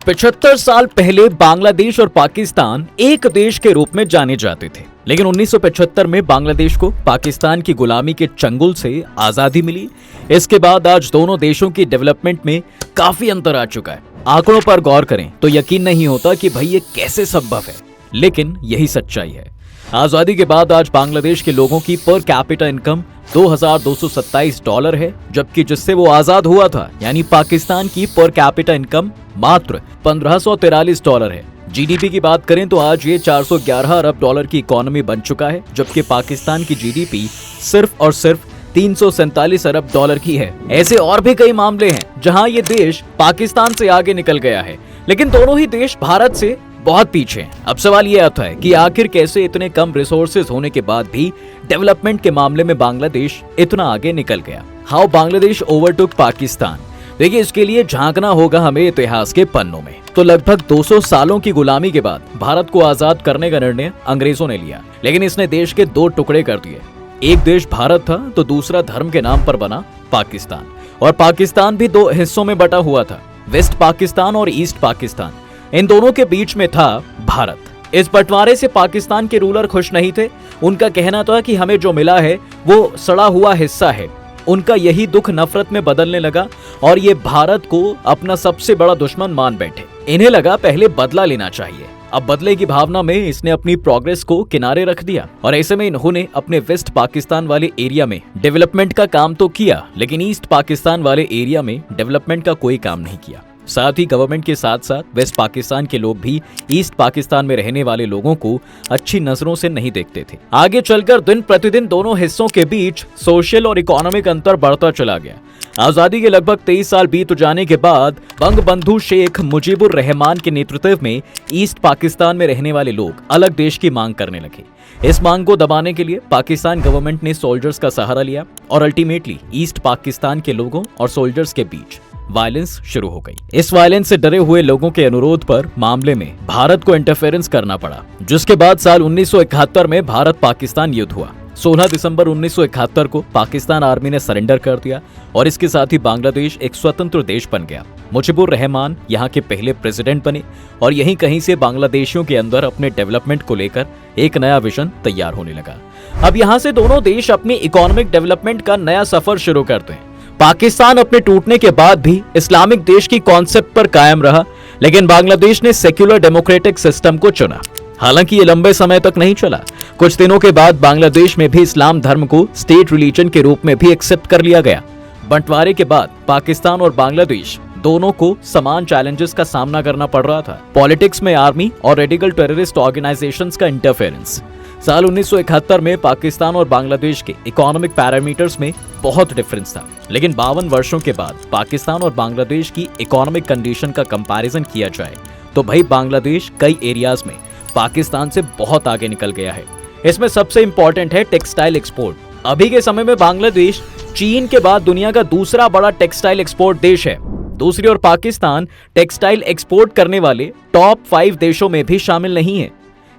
75 साल पहले बांग्लादेश और पाकिस्तान एक देश के रूप में जाने जाते थे, लेकिन 1975 में बांग्लादेश को पाकिस्तान की गुलामी के चंगुल से आजादी मिली। इसके बाद आज दोनों देशों की डेवलपमेंट में काफी अंतर आ चुका है। आंकड़ों पर गौर करें तो यकीन नहीं होता कि भाई ये कैसे संभव है, लेकिन यही सच्चाई है। आजादी के बाद आज बांग्लादेश के लोगों की पर कैपिटा इनकम $2227 है, जबकि जिससे वो आजाद हुआ था यानी पाकिस्तान की पर कैपिटा इनकम मात्र $1543 है। जीडीपी की बात करें तो आज ये $411 अरब की इकोनॉमी बन चुका है, जबकि पाकिस्तान की जीडीपी सिर्फ और सिर्फ $347 अरब की है। ऐसे और भी कई मामले हैं जहां ये देश पाकिस्तान से आगे निकल गया है, लेकिन दोनों ही देश भारत से बहुत पीछे हैं। अब सवाल ये आता है कि आखिर कैसे इतने कम रिसोर्सेज होने के बाद भी डेवलपमेंट के मामले में बांग्लादेश इतना आगे निकल गया। How Bangladesh overtook Pakistan. देखिए, इसके लिए झांकना होगा हमें इतिहास के पन्नों में। तो लगभग 200 सालों की गुलामी के बाद भारत को आजाद करने का निर्णय अंग्रेजों ने लिया, लेकिन इसने देश के दो टुकड़े कर दिए। एक देश भारत था तो दूसरा धर्म के नाम पर बना पाकिस्तान, और पाकिस्तान भी दो हिस्सों में बटा हुआ था, वेस्ट पाकिस्तान और ईस्ट पाकिस्तान। इन दोनों के बीच में था भारत। इस बंटवारे से पाकिस्तान के रूलर खुश नहीं थे। उनका कहना था कि हमें जो मिला है वो सड़ा हुआ हिस्सा है। उनका यही दुख नफरत में बदलने लगा और ये भारत को अपना सबसे बड़ा दुश्मन मान बैठे। इन्हें लगा पहले बदला लेना चाहिए। अब बदले की भावना में इसने अपनी प्रोग्रेस को किनारे रख दिया, और ऐसे में इन्होंने अपने वेस्ट पाकिस्तान वाले एरिया में डेवलपमेंट का काम तो किया, लेकिन ईस्ट पाकिस्तान वाले एरिया में डेवलपमेंट का कोई काम नहीं किया। साथ ही गवर्नमेंट के साथ साथ वेस्ट पाकिस्तान के लोग भी ईस्ट पाकिस्तान में रहने वाले लोगों को अच्छी नजरों से नहीं देखते थे। आगे चलकर दिन प्रतिदिन दोनों हिस्सों के बीच सोशल और इकोनॉमिक अंतर बढ़ता चला गया। आजादी के लगभग 23 साल बीत जाने के बाद बंगबंधु शेख मुजीबुर रहमान के नेतृत्व में ईस्ट पाकिस्तान में रहने वाले लोग अलग देश की मांग करने लगे। इस मांग को दबाने के लिए पाकिस्तान गवर्नमेंट ने सोल्जर्स का सहारा लिया, और अल्टीमेटली ईस्ट पाकिस्तान के लोगों और सोल्जर्स के बीच वायलेंस शुरू हो गई। इस वायलेंस से डरे हुए लोगों के अनुरोध पर मामले में भारत को इंटरफेरेंस करना पड़ा, जिसके बाद साल 1971 में भारत पाकिस्तान युद्ध हुआ। 16 दिसंबर 1971 को पाकिस्तान आर्मी ने सरेंडर कर दिया, और इसके साथ ही बांग्लादेश एक स्वतंत्र देश बन गया। मुजीबुर रहमान यहाँ के पहले प्रेसिडेंट बने, और यहीं कहीं से बांग्लादेशियों के अंदर अपने डेवलपमेंट को लेकर एक नया विजन तैयार होने लगा। अब यहाँ से दोनों देश अपनी इकोनॉमिक डेवलपमेंट का नया सफर शुरू करते हैं। पाकिस्तान अपने टूटने के बाद भी इस्लामिक देश की कॉन्सेप्ट पर कायम रहा, लेकिन बांग्लादेश ने सेक्युलर डेमोक्रेटिक सिस्टम को चुना। हालांकि ये लंबे समय तक नहीं चला। कुछ दिनों के बाद बांग्लादेश में भी इस्लाम धर्म को स्टेट रिलीजन के रूप में भी एक्सेप्ट कर लिया गया। बंटवारे के बाद पाकिस्तान और बांग्लादेश दोनों को समान चैलेंजेस का सामना करना पड़ रहा था। पॉलिटिक्स में आर्मी और रेडिकल टेररिस्ट ऑर्गेनाइजेशंस का इंटरफेरेंस। साल 1971 में पाकिस्तान और बांग्लादेश के इकोनॉमिक पैरामीटर्स में बहुत डिफरेंस था, लेकिन 52 वर्षों के बाद पाकिस्तान और बांग्लादेश की इकोनॉमिक कंडीशन का कंपैरिजन किया जाए तो भाई बांग्लादेश कई एरियाज में पाकिस्तान से बहुत आगे निकल गया है। इसमें सबसे इंपॉर्टेंट है टेक्सटाइल एक्सपोर्ट। अभी के समय में बांग्लादेश चीन के बाद दुनिया का दूसरा बड़ा टेक्सटाइल एक्सपोर्ट देश है। दूसरी ओर पाकिस्तान टेक्सटाइल एक्सपोर्ट करने वाले टॉप 5 देशों में भी शामिल नहीं है।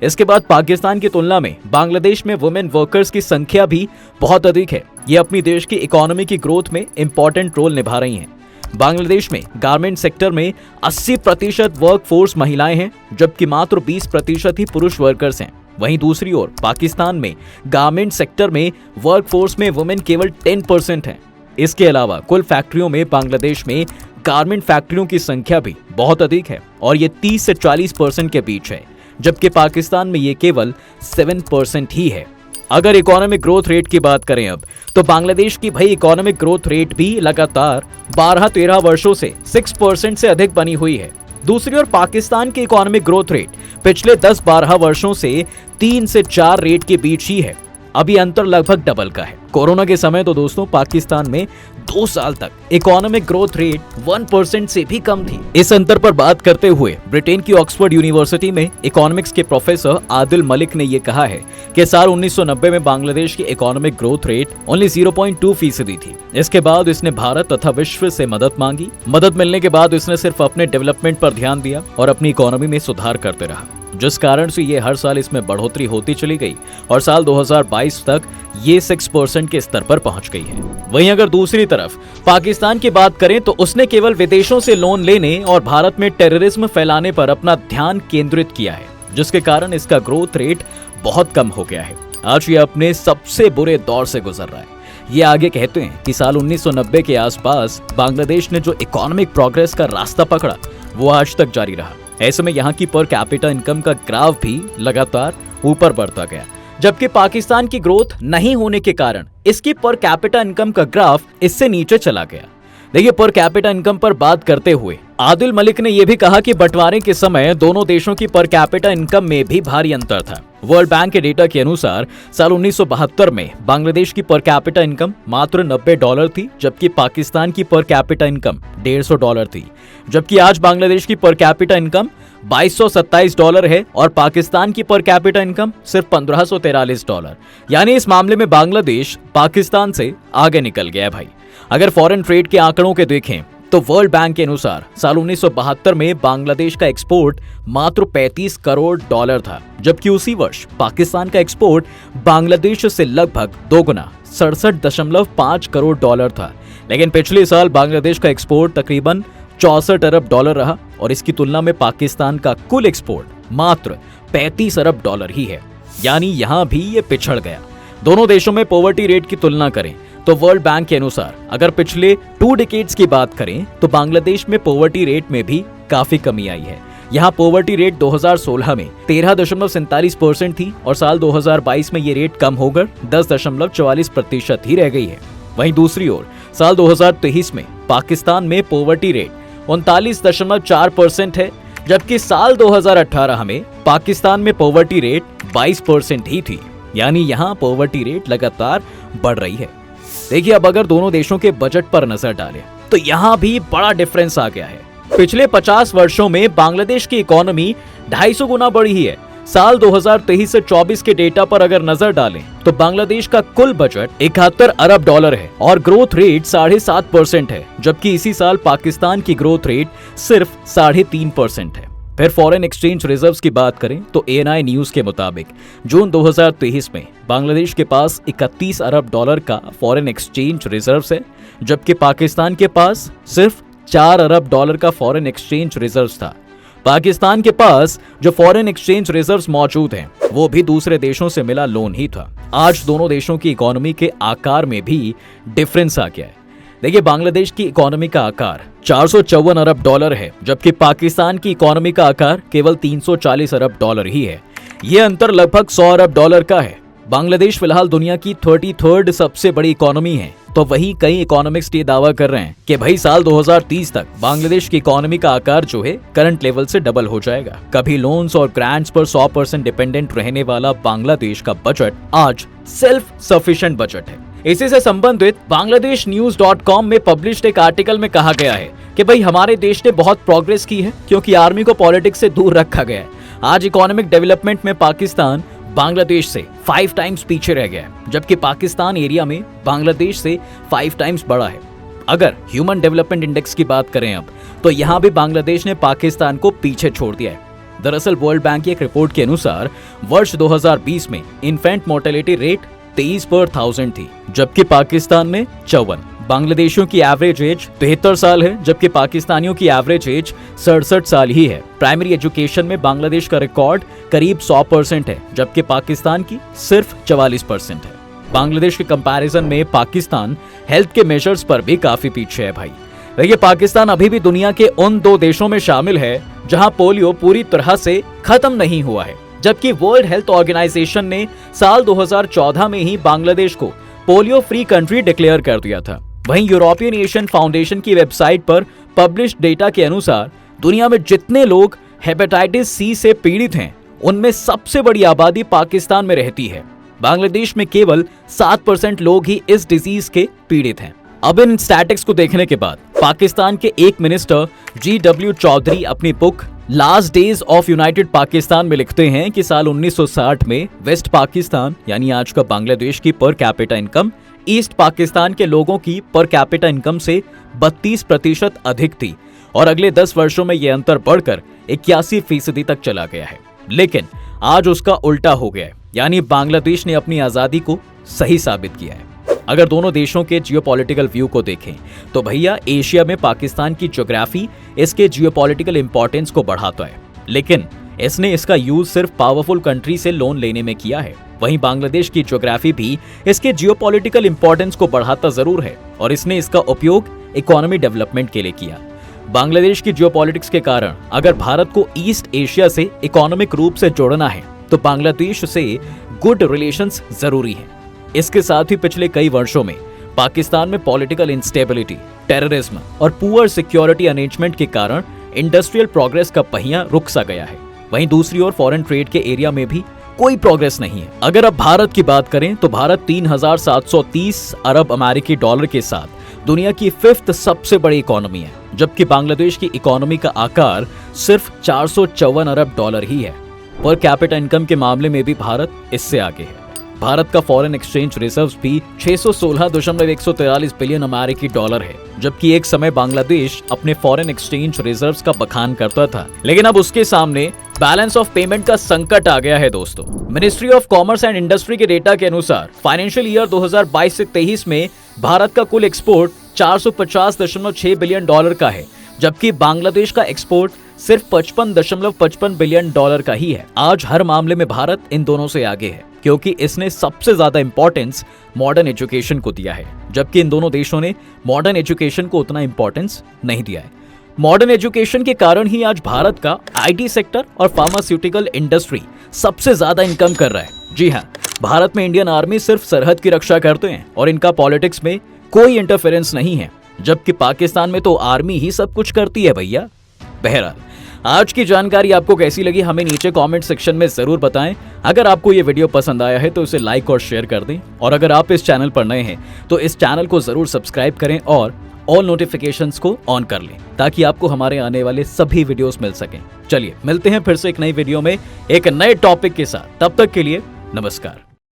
इसके बाद पाकिस्तान की तुलना में बांग्लादेश में वुमेन वर्कर्स की संख्या भी बहुत अधिक है। ये अपनी देश की इकोनॉमी की ग्रोथ में इंपॉर्टेंट रोल निभा रही हैं। बांग्लादेश में गारमेंट सेक्टर में 80% वर्क फोर्स महिलाएं हैं, जबकि मात्र 20% ही पुरुष वर्कर्स हैं। वहीं दूसरी ओर पाकिस्तान में गारमेंट सेक्टर में वर्क फोर्स में वुमेन केवल 10% हैं। इसके अलावा कुल फैक्ट्रियों में बांग्लादेश में गारमेंट फैक्ट्रियों की संख्या भी बहुत अधिक है, और ये 30 से 40% के बीच है, जबकि पाकिस्तान में ये केवल 7% ही है। अगर इकोनॉमिक ग्रोथ रेट की बात करें अब, तो बांग्लादेश की भाई इकोनॉमिक ग्रोथ रेट भी लगातार 12-13 वर्षों से 6% से अधिक बनी हुई है। दूसरी ओर पाकिस्तान की इकोनॉमिक ग्रोथ रेट पिछले 10-12 वर्षों से 3 से 4 रेट के बीच ही है। अभी अंतर लगभग डबल का है। कोरोना के समय तो दोस्तों पाकिस्तान में 2 साल तक इकोनॉमिक ग्रोथ रेट 1% से भी कम थी। इस अंतर पर बात करते हुए ब्रिटेन की ऑक्सफोर्ड यूनिवर्सिटी में इकोनॉमिक्स के प्रोफेसर आदिल मलिक ने ये कहा है कि साल 1990 में बांग्लादेश की इकोनॉमिक ग्रोथ रेट ओनली 0.2% थी। इसके बाद इसने भारत तथा विश्व से मदद मांगी। मदद मिलने के बाद इसने सिर्फ अपने डेवलपमेंट पर ध्यान दिया और अपनी इकोनॉमी में सुधार करते रहा। जिस कारण से ये हर साल इसमें बढ़ोतरी होती चली गई और साल 2022 तक ये 6% के स्तर पर पहुंच गई है। वहीं अगर दूसरी तरफ पाकिस्तान की बात करें तो उसने केवल विदेशों से लोन लेने और भारत में टेररिज्म फैलाने पर अपना ध्यान केंद्रित किया है, जिसके कारण इसका ग्रोथ रेट बहुत कम हो गया है। आज ये अपने सबसे बुरे दौर से गुजर रहा है। ये आगे कहते हैं कि साल 1990 के आसपास बांग्लादेश ने जो इकोनॉमिक प्रोग्रेस का रास्ता पकड़ा वो आज तक जारी रहा। ऐसे में यहाँ की पर कैपिटा इनकम का ग्राफ भी लगातार ऊपर बढ़ता गया, जबकि पाकिस्तान की ग्रोथ नहीं होने के कारण इसकी पर कैपिटा इनकम का ग्राफ इससे नीचे चला गया। देखिए, पर कैपिटा इनकम पर बात करते हुए आदिल मलिक ने यह भी कहा कि बंटवारे के समय दोनों देशों की पर कैपिटा इनकम में भी भारी अंतर था। वर्ल्ड बैंक के डेटा के अनुसार साल 1972 में बांग्लादेश की पर कैपिटा इनकम मात्र $90 थी, जबकि पाकिस्तान की पर कैपिटा इनकम $150 थी। जबकि आज बांग्लादेश की पर कैपिटा इनकम $2227 है और पाकिस्तान की पर कैपिटा इनकम सिर्फ $1543। यानी इस मामले में बांग्लादेश पाकिस्तान से आगे निकल गया है भाई। अगर फॉरेन ट्रेड के आंकड़ों के देखें तो वर्ल्ड बैंक के अनुसार साल 1972 में बांग्लादेश का एक्सपोर्ट मात्र $35 करोड़ था, जबकि उसी वर्ष पाकिस्तान का एक्सपोर्ट बांग्लादेश से लगभग दोगुना $67.5 करोड़ था। लेकिन पिछले साल बांग्लादेश का एक्सपोर्ट तकरीबन $64 अरब रहा और इसकी तुलना में पाकिस्तान का कुल एक्सपोर्ट मात्र $35 अरब ही है। यानी यहां भी ये पिछड़ गया। दोनों देशों में पॉवर्टी रेट की तुलना करें तो वर्ल्ड बैंक के अनुसार अगर पिछले 2 डिकेड्स की बात करें तो बांग्लादेश में पॉवर्टी रेट में भी काफी कमी आई है। यहाँ पॉवर्टी रेट 2016 में 13.47% थी और साल 2022 में ये रेट कम होकर 10.44% ही रह गई है। वहीं दूसरी ओर साल 2023 में पाकिस्तान में पॉवर्टी रेट 39.4% है, जबकि साल 2018 में पाकिस्तान में पॉवर्टी रेट 22% ही थी। यानी यहाँ पॉवर्टी रेट लगातार बढ़ रही है। देखिए, अब अगर दोनों देशों के बजट पर नजर डालें तो यहाँ भी बड़ा डिफरेंस आ गया है। पिछले 50 वर्षों में बांग्लादेश की इकोनॉमी 250 गुना बढ़ी है। साल 2023 से 24 के डेटा पर अगर नजर डालें तो बांग्लादेश का कुल बजट $71 अरब है और ग्रोथ रेट 7.5% है, जबकि इसी साल पाकिस्तान की ग्रोथ रेट सिर्फ 3.5% है। फिर फॉरेन एक्सचेंज रिजर्व्स की बात करें तो ANI न्यूज के मुताबिक जून 2023 में बांग्लादेश के पास $31 अरब का फॉरेन एक्सचेंज रिजर्व्स है, जबकि पाकिस्तान के पास सिर्फ $4 अरब का फॉरेन एक्सचेंज रिजर्व्स था। पाकिस्तान के पास जो फॉरेन एक्सचेंज रिजर्व्स मौजूद हैं वो भी दूसरे देशों से मिला लोन ही था। आज दोनों देशों की इकोनॉमी के आकार में भी डिफरेंस आ गया है। देखिए, बांग्लादेश की इकोनॉमी का आकार $454 अरब है, जबकि पाकिस्तान की इकोनॉमी का आकार केवल $340 अरब ही है। ये अंतर लगभग $100 अरब का है। बांग्लादेश फिलहाल दुनिया की 33rd सबसे बड़ी इकोनॉमी है, तो वहीं कई इकोनॉमिस्ट ये दावा कर रहे हैं कि भाई साल 2030 तक बांग्लादेश की इकोनॉमी का आकार जो है करंट लेवल से डबल हो जाएगा। कभी लोन्स और ग्रांट्स पर 100% डिपेंडेंट रहने वाला बांग्लादेश का बजट आज सेल्फ सफिशिएंट बजट है। इसी से संबंधित BangladeshNews.com में पब्लिश्ड एक आर्टिकल में कहा गया है कि भाई हमारे देश ने बहुत प्रोग्रेस की है क्योंकि आर्मी को पॉलिटिक्स से दूर रखा गया है। आज इकोनॉमिक डेवलपमेंट में पाकिस्तान बांग्लादेश से 5 टाइम्स पीछे रह गया है, जबकि पाकिस्तान एरिया में बांग्लादेश से 5 टाइम्स बड़ा है। अगर ह्यूमन डेवलपमेंट इंडेक्स की बात करें अब तो यहाँ भी बांग्लादेश ने पाकिस्तान को पीछे छोड़ दिया है। दरअसल वर्ल्ड बैंक की एक रिपोर्ट के अनुसार वर्ष 2020 में इन्फेंट मोर्टेलिटी रेट 23 पर 1000 थी, जबकि पाकिस्तान में 54। बांग्लादेशियों की एवरेज एज 73 साल है, जबकि पाकिस्तानियों की एवरेज एज 67 साल ही है। प्राइमरी एजुकेशन में बांग्लादेश का रिकॉर्ड करीब 100% है, जबकि पाकिस्तान की सिर्फ 44% है। बांग्लादेश के कंपैरिजन में पाकिस्तान हेल्थ के मेजर्स पर भी काफी पीछे है भाई। देखिए, पाकिस्तान अभी भी दुनिया के उन 2 देशों में शामिल है जहां पोलियो पूरी तरह से खत्म नहीं हुआ है, जबकि वर्ल्ड हेल्थ ऑर्गेनाइजेशन ने साल 2014 में ही बांग्लादेश को पोलियो फ्री कंट्री डिक्लेयर कर दिया था। वहीं यूरोपियन एशियन फाउंडेशन की वेबसाइट पर पब्लिश्ड डेटा के अनुसार दुनिया में जितने लोग हेपेटाइटिस सी से पीड़ित हैं उनमें सबसे बड़ी आबादी पाकिस्तान में रहती है। बांग्लादेश में केवल 7% लोग ही इस डिजीज के पीड़ित हैं। अब इन स्टैटिक्स को देखने के बाद पाकिस्तान के एक मिनिस्टर GW चौधरी अपनी book last days of United Pakistan में लिखते हैं कि साल 1960 में वेस्ट पाकिस्तान यानी आज का बांग्लादेश की per capita income east Pakistan के लोगों की पर कैपिटा इनकम से 32% अधिक थी और अगले 10 वर्षों में यह अंतर बढ़कर 81% तक चला गया है। लेकिन आज उसका उल्टा हो गया है, यानी बांग्लादेश ने अपनी आजादी को सही साबित किया है। अगर दोनों देशों के जियोपॉलिटिकल व्यू को देखें तो भैया एशिया में पाकिस्तान की ज्योग्राफी इसके जियोपॉलिटिकल इंपॉर्टेंस को बढ़ाता है, लेकिन इसने इसका यूज सिर्फ पावरफुल कंट्री से लोन लेने में किया है। वहीं बांग्लादेश की ज्योग्राफी भी इसके जियोपॉलिटिकल इंपॉर्टेंस को बढ़ाता जरूर है और इसने इसका उपयोग इकोनॉमी डेवलपमेंट के लिए किया। बांग्लादेश की जियोपॉलिटिक्स के कारण अगर भारत को ईस्ट एशिया से इकोनॉमिक रूप से जोड़ना है तो बांग्लादेश से गुड रिलेशंस जरूरी है। इसके साथ ही पिछले कई वर्षों में पाकिस्तान में पॉलिटिकल इंस्टेबिलिटी, टेररिज्म और पुअर सिक्योरिटी अरेंजमेंट के कारण इंडस्ट्रियल प्रोग्रेस का पहिया रुक सा गया है। वहीं दूसरी ओर फॉरेन ट्रेड के एरिया में भी कोई प्रोग्रेस नहीं है। अगर अब भारत की बात करें तो भारत 3,730 अरब अमेरिकी डॉलर के साथ दुनिया की 5th सबसे बड़ी इकोनॉमी है, जबकि बांग्लादेश की इकोनॉमी का आकार सिर्फ 454 अरब डॉलर ही है। पर कैपिटा इनकम के मामले में भी भारत इससे आगे है। भारत का फॉरेन एक्सचेंज रिजर्व्स भी 616.143 बिलियन अमेरिकी डॉलर है, जबकि एक समय बांग्लादेश अपने फॉरेन एक्सचेंज रिजर्व्स का बखान करता था, लेकिन अब उसके सामने बैलेंस ऑफ पेमेंट का संकट आ गया है दोस्तों। Ministry of commerce and industry के डेटा के अनुसार फाइनेंशियल ईयर 2022 से 23 में भारत का कुल एक्सपोर्ट 450.6 बिलियन डॉलर का है, जबकि बांग्लादेश का एक्सपोर्ट सिर्फ 55.55 बिलियन डॉलर का ही है। आज हर मामले में भारत इन दोनों से आगे है, क्योंकि इसने सबसे ज्यादा इंपॉर्टेंस मॉडर्न एजुकेशन को दिया है, जबकि इन दोनों देशों ने मॉडर्न एजुकेशन को उतना इंपॉर्टेंस नहीं दिया है। मॉडर्न एजुकेशन के कारण ही आज भारत का आईटी सेक्टर और फार्मास्यूटिकल इंडस्ट्री सबसे ज्यादा इनकम कर रहा है। जी हाँ, भारत में इंडियन आर्मी सिर्फ सरहद की रक्षा करते हैं और इनका पॉलिटिक्स में कोई इंटरफेरेंस नहीं है, जबकि पाकिस्तान में तो आर्मी ही सब कुछ करती है भैया। बहरहाल, आज की जानकारी आपको कैसी लगी हमें नीचे कमेंट सेक्शन में जरूर बताएं। अगर आपको ये वीडियो पसंद आया है तो इसे लाइक और शेयर कर दें, और अगर आप इस चैनल पर नए हैं तो इस चैनल को जरूर सब्सक्राइब करें और ऑल नोटिफिकेशंस को ऑन कर लें, ताकि आपको हमारे आने वाले सभी वीडियोस मिल सकें। चलिए मिलते हैं फिर से एक नई वीडियो में एक नए टॉपिक के साथ। तब तक के लिए नमस्कार।